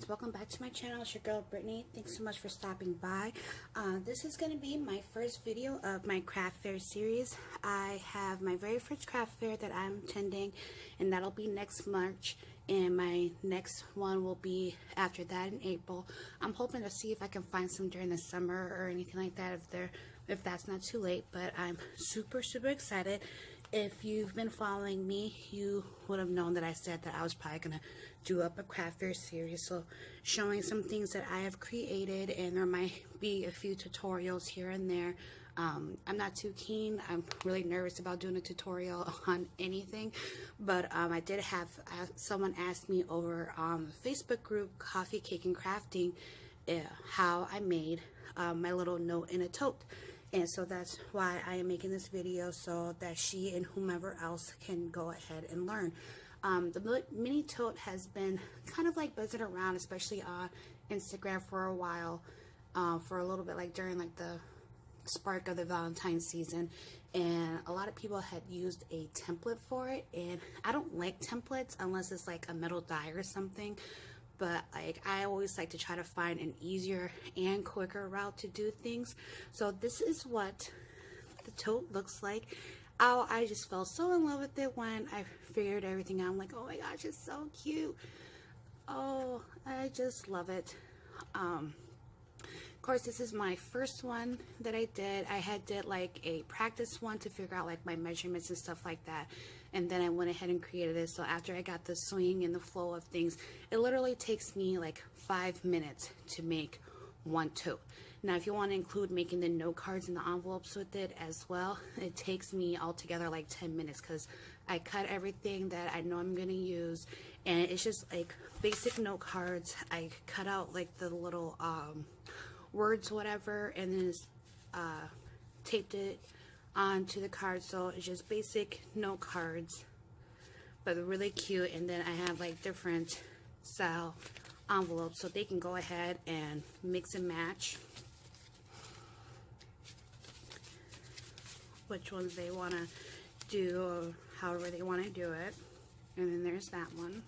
friends, welcome back to my channel. It's your girl Brittany. Thanks so much for stopping by. This is going to be my first video of my craft fair series. I have my very first craft fair that I'm attending, and that'll be next March, and my next one will be after that in April. I'm hoping to see if I can find some during the summer or anything like that if that's not too late, but I'm super excited. If you've been following me, you would have known that I said that I was probably going to do up a craft fair series, so showing some things that I have created, and there might be a few tutorials here and there. I'm not too keen. I'm really nervous about doing a tutorial on anything, but I did have someone ask me over on the Facebook group, Coffee, Cake, and Crafting, how I made my little note in a tote. And so that's why I am making this video, so that she and whomever else can go ahead and learn. The mini tote has been kind of like buzzing around, especially on Instagram for a while, for a little bit, like during like the spark of the Valentine's season. And a lot of people had used a template for it, and I don't like templates unless it's like a metal die or something. But like I always like to try to find an easier and quicker route to do things. So this is what the tote looks like. Oh, I just fell so in love with it when I figured everything out. I'm like, oh my gosh, it's so cute. Oh, I just love it. Of course, this is my first one that I did. I had did like a practice one to figure out like my measurements and stuff like that, and then I went ahead and created this. So after I got the swing and the flow of things, it literally takes me like 5 minutes to make one tote. Now if you want to include making the note cards and the envelopes with it as well, it takes me altogether like 10 minutes, because I cut everything that I know I'm going to use, and it's just like basic note cards. I cut out like the little words, whatever, and then taped it onto the card. So it's just basic note cards, but they're really cute. And then I have like different style envelopes, so they can go ahead and mix and match which ones they want to do, or however they want to do it. And then there's that one.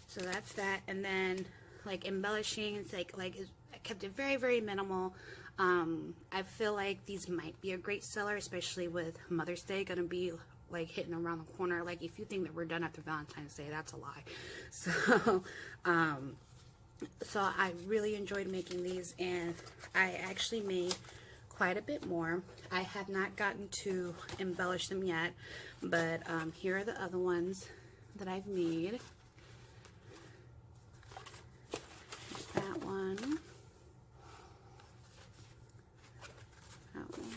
So that's that. And then like embellishing, it's like I kept it very minimal. I feel like these might be a great seller, especially with Mother's Day gonna be like hitting around the corner. Like if you think that we're done after Valentine's Day, that's a lie. So so I really enjoyed making these, and I actually made quite a bit more. I have not gotten to embellish them yet, but here are the other ones that I've made. That one. That one.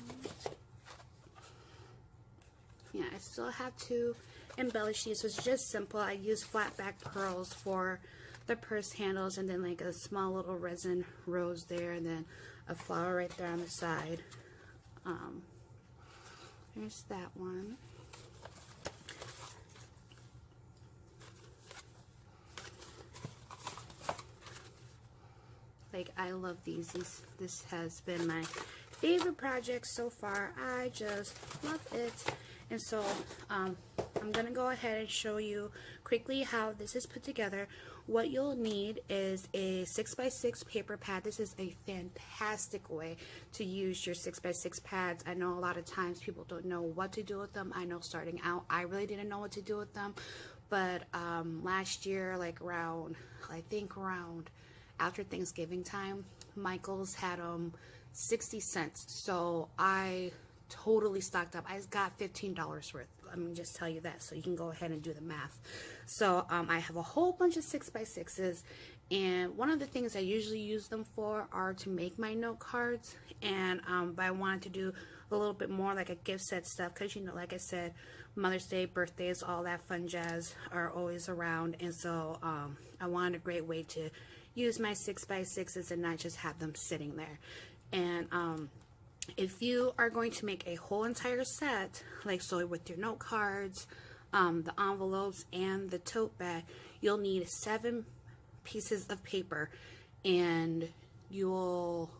Yeah, I still have to embellish these. So it's just simple. I use flat back pearls for the purse handles, and then like a small little resin rose there, and then a flower right there on the side. There's that one. Like I love these. This has been my favorite project so far. I just love it. And so I'm gonna go ahead and show you quickly how this is put together. What you'll need is a 6x6 paper pad. This is a fantastic way to use your 6x6 pads. I know a lot of times people don't know what to do with them. I know starting out, I really didn't know what to do with them. But last year, like around, I think around after Thanksgiving time, Michael's had 60 cents. So I totally stocked up. I got $15 worth. Let me just tell you that, so you can go ahead and do the math. So I have a whole bunch of 6x6s, and one of the things I usually use them for are to make my note cards. And but I wanted to do a little bit more like a gift set stuff, because you know, like I said, Mother's Day, birthdays, all that fun jazz are always around. And so I wanted a great way to use my 6x6s and not just have them sitting there. And if you are going to make a whole entire set, like so with your note cards, the envelopes, and the tote bag, you'll need 7 pieces of paper, and you'll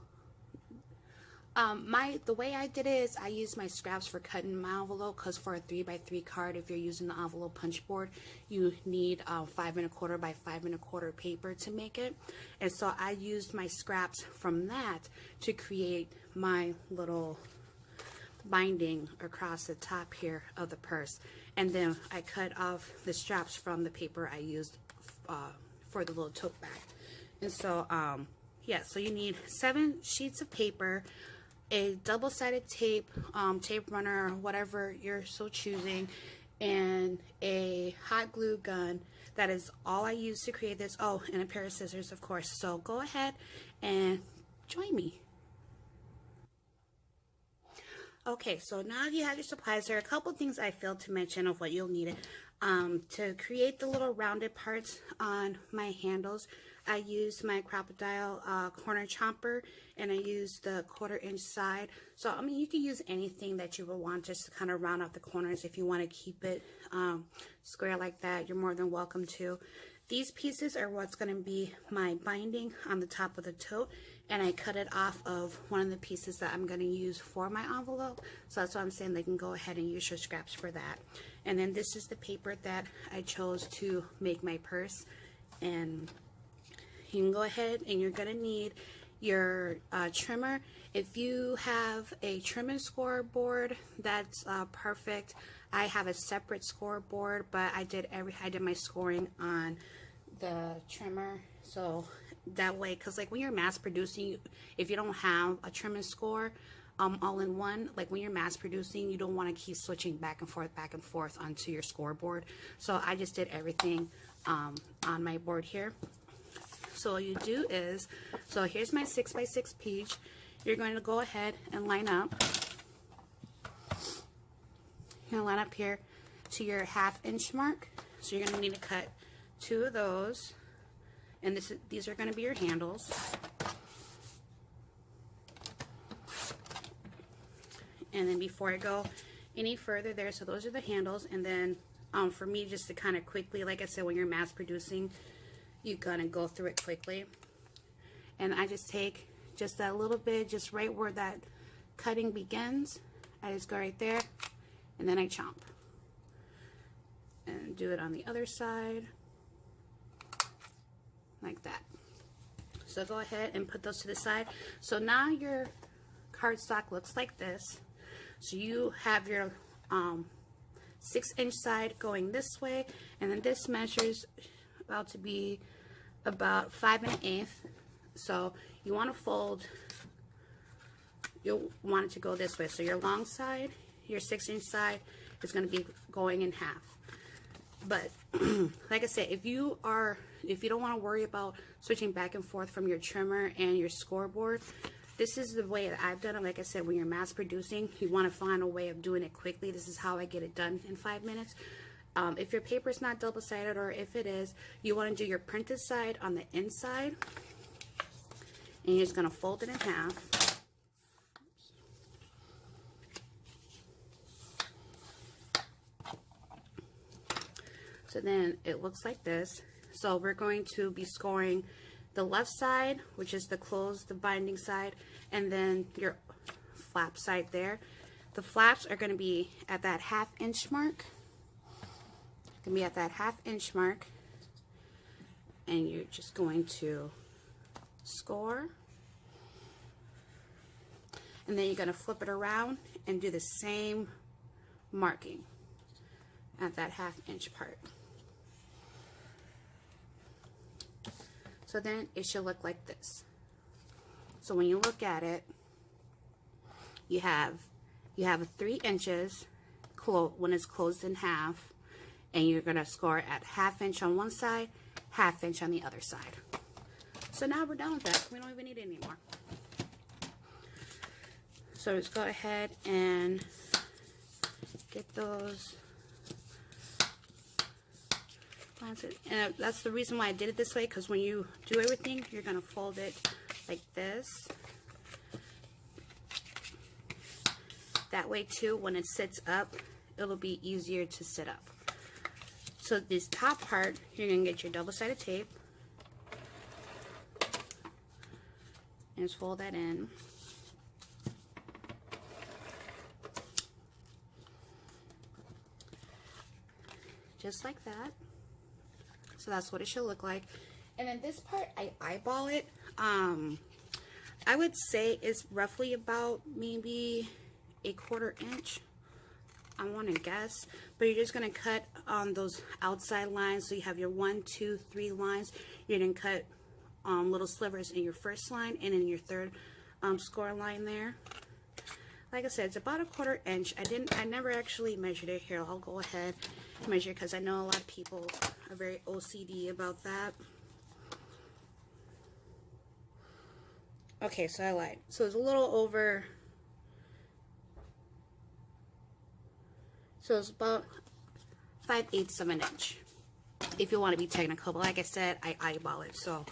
The way I did it is I used my scraps for cutting my envelope, because for a 3x3 card, if you're using the envelope punch board, you need 5 1/4 by 5 1/4 paper to make it. And so I used my scraps from that to create my little binding across the top here of the purse. And then I cut off the straps from the paper I used for the little tote bag. And so yeah, so you need 7 sheets of paper, a double-sided tape, tape runner, or whatever you're so choosing, and a hot glue gun. That is all I used to create this. Oh, and a pair of scissors, of course. So go ahead and join me. Okay, so now you have your supplies. There are a couple things I failed to mention of what you'll need. To create the little rounded parts on my handles, I used my crocodile corner chomper, and I used the 1/4 inch side. So I mean, you can use anything that you would want just to kind of round out the corners. If you want to keep it square like that, you're more than welcome to. These pieces are what's going to be my binding on the top of the tote, and I cut it off of one of the pieces that I'm going to use for my envelope. So that's why I'm saying they can go ahead and use your scraps for that. And then this is the paper that I chose to make my purse. And you can go ahead and you're going to need your trimmer. If you have a trim and score board, that's perfect. I have a separate scoreboard, but I did my scoring on the trimmer, so that way, because like when you're mass producing, if you don't have a trim and score all in one, like when you're mass producing, you don't want to keep switching back and forth onto your scoreboard. So I just did everything on my board here. So all you do is, so here's my 6x6 page. You're going to go ahead and line up. You're going to line up here to your 1/2 inch mark. So you're going to need to cut 2 of those, and these are going to be your handles. And then before I go any further there, so those are the handles. And then for me, just to kind of quickly, like I said, when you're mass producing, you're going to go through it quickly. And I just take just that little bit, just right where that cutting begins. I just go right there, and then I chomp. And do it on the other side, like that. So go ahead and put those to the side. So now your cardstock looks like this. So you have your 6-inch side going this way, and then this measures about to be about 5 1/8. So you want to fold, you'll want it to go this way. So your long side, your 6-inch side, is going to be going in half. But like I said, if you don't want to worry about switching back and forth from your trimmer and your scoreboard, this is the way that I've done it. Like I said, when you're mass producing, you want to find a way of doing it quickly. This is how I get it done in 5 minutes. If your paper is not double-sided, or if it is, you want to do your printed side on the inside, and you're just going to fold it in half. So then it looks like this. So we're going to be scoring the left side, which is the binding side, and then your flap side there. The flaps are going to be at that 1/2 inch mark. Going to be at that 1/2 inch mark, and you're just going to score, and then you're going to flip it around and do the same marking at that 1/2 inch part. So then it should look like this. So when you look at it, you have 3 inches when it's closed in half, and you're going to score at 1/2 inch on one side, 1/2 inch on the other side. So now we're done with that. We don't even need it anymore. So just go ahead and get those. And that's the reason why I did it this way, because when you do everything, you're going to fold it like this. That way too, when it sits up, it'll be easier to sit up. So this top part, you're going to get your double-sided tape and just fold that in. just like that. So that's what it should look like. And then this part, I eyeball it. I would say it's roughly about maybe 1/4 inch. I want to guess, but you're just going to cut on those outside lines. So you have your 1, 2, 3 lines. You're going to cut little slivers in your first line and in your third score line there. Like I said, it's about 1/4 inch. I never actually measured it. Here, I'll go ahead and measure because I know a lot of people are very OCD about that. Okay, so I lied. So it's a little over. So it's about 5/8 of an inch, if you want to be technical. But like I said, I eyeball it. So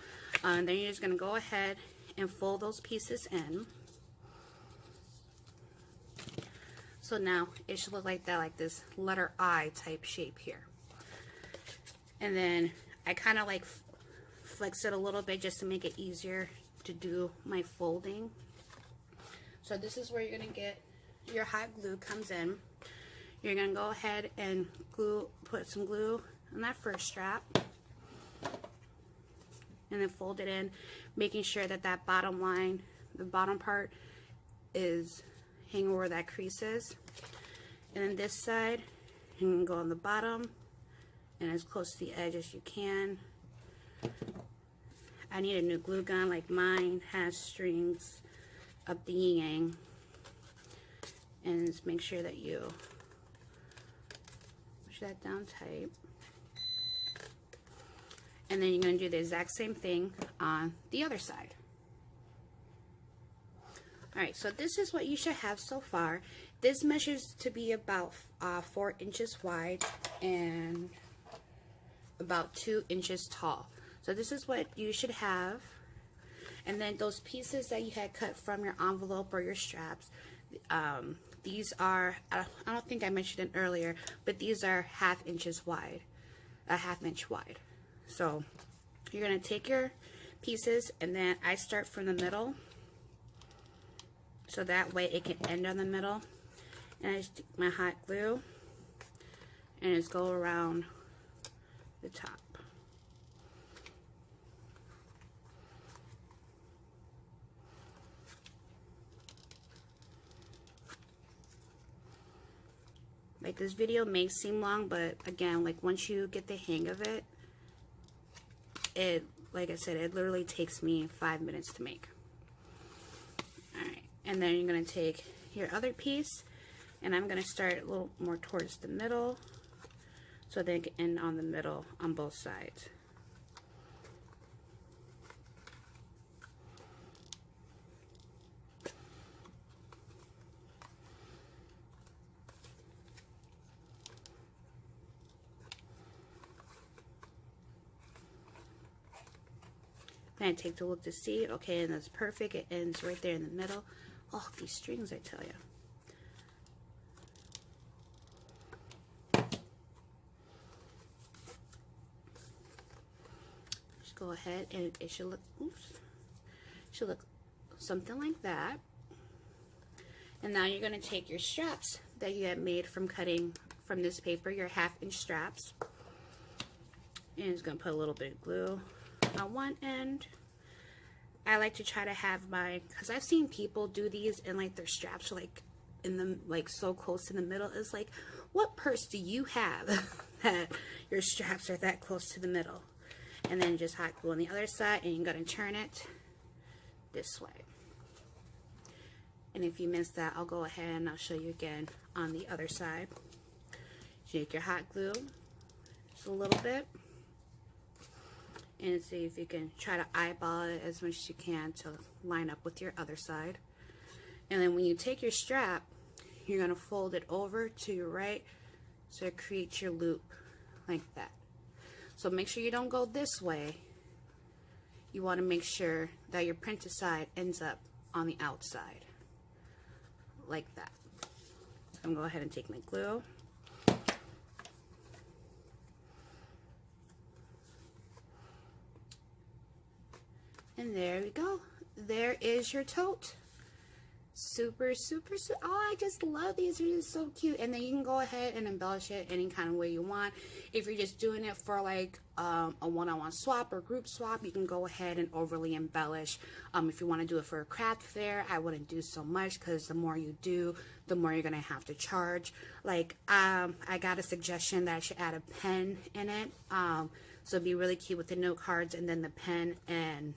then you're just gonna go ahead and fold those pieces in. So now it should look like that, like this letter I type shape here. And then I kind of like flex it a little bit just to make it easier to do my folding. So this is where you're gonna get your hot glue comes in. You're gonna go ahead and put some glue on that first strap, and then fold it in, making sure that that bottom line, the bottom part, is hanging where that crease is. And then this side, you can go on the bottom and as close to the edge as you can. I need a new glue gun, like mine has strings up the yin-yang. And just make sure that you push that down tight. And then you're going to do the exact same thing on the other side. Alright, so this is what you should have so far. This measures to be about 4 inches wide and about 2 inches tall. So this is what you should have. And then those pieces that you had cut from your envelope or your straps, these are, I don't think I mentioned it earlier, but these are 1/2 inches wide, a 1/2 inch wide. So you're going to take your pieces, and then I start from the middle, so that way it can end on the middle. And I just take my hot glue and just go around the top. Like, this video may seem long, but again, like, once you get the hang of it, like I said, it literally takes me 5 minutes to make. Alright, and then you're going to take your other piece, and I'm going to start a little more towards the middle, so they can end on the middle on both sides. Then I take the look to see, okay, and that's perfect. It ends right there in the middle. Oh, these strings, I tell you. Just go ahead and it should look, oops, should look something like that. And now you're going to take your straps that you had made from cutting from this paper, your 1/2 inch straps, and it's going to put a little bit of glue on one end. I like to try to have my, because I've seen people do these and like their straps are like in the, like so close to the middle. It's like, what purse do you have that your straps are that close to the middle? And then just hot glue on the other side, and you're going to turn it this way. And if you missed that, I'll go ahead and I'll show you again on the other side. Take your hot glue just a little bit, and see if you can try to eyeball it as much as you can to line up with your other side. And then when you take your strap, you're going to fold it over to your right, so it creates your loop like that. So make sure you don't go this way. You want to make sure that your printed side ends up on the outside like that. So I'm going to go ahead and take my glue. And there we go. There is your tote. super, oh, I just love these. They're just so cute. And then you can go ahead and embellish it any kind of way you want. If you're just doing it for like a one-on-one swap or group swap, you can go ahead and overly embellish. If you want to do it for a craft fair, I wouldn't do so much, because the more you do, the more you're gonna have to charge. Like I got a suggestion that I should add a pen in it, so it'd be really cute with the note cards and then the pen, and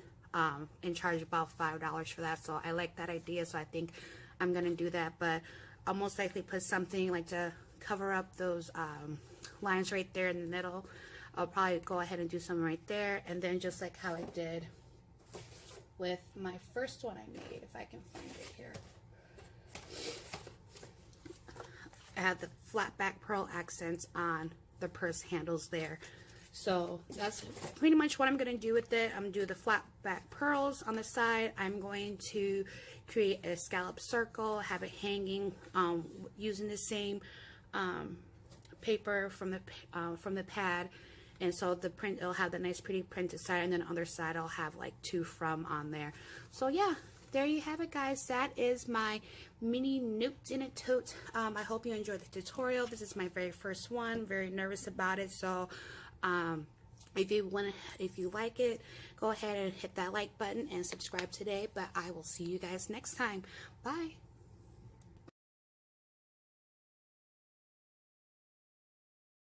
charge about $5 for that. So I like that idea, so I think I'm gonna do that. But I'll most likely put something like to cover up those lines right there in the middle. I'll probably go ahead and do some right there, and then just like how I did with my first one I made, if I can find it here, I had the flat back pearl accents on the purse handles there. So that's pretty much what I'm going to do with it. I'm going to do the flat back pearls on the side. I'm going to create a scallop circle, have it hanging using the same paper from the pad. And so the print, it'll have the nice pretty printed side, and then on the other side I'll have like "to from" on there. So yeah, there you have it, guys. That is my mini note in a tote. I hope you enjoyed the tutorial. This is my very first one. Very nervous about it. So if you like it, go ahead and hit that like button and subscribe today. But I will see you guys next time. Bye.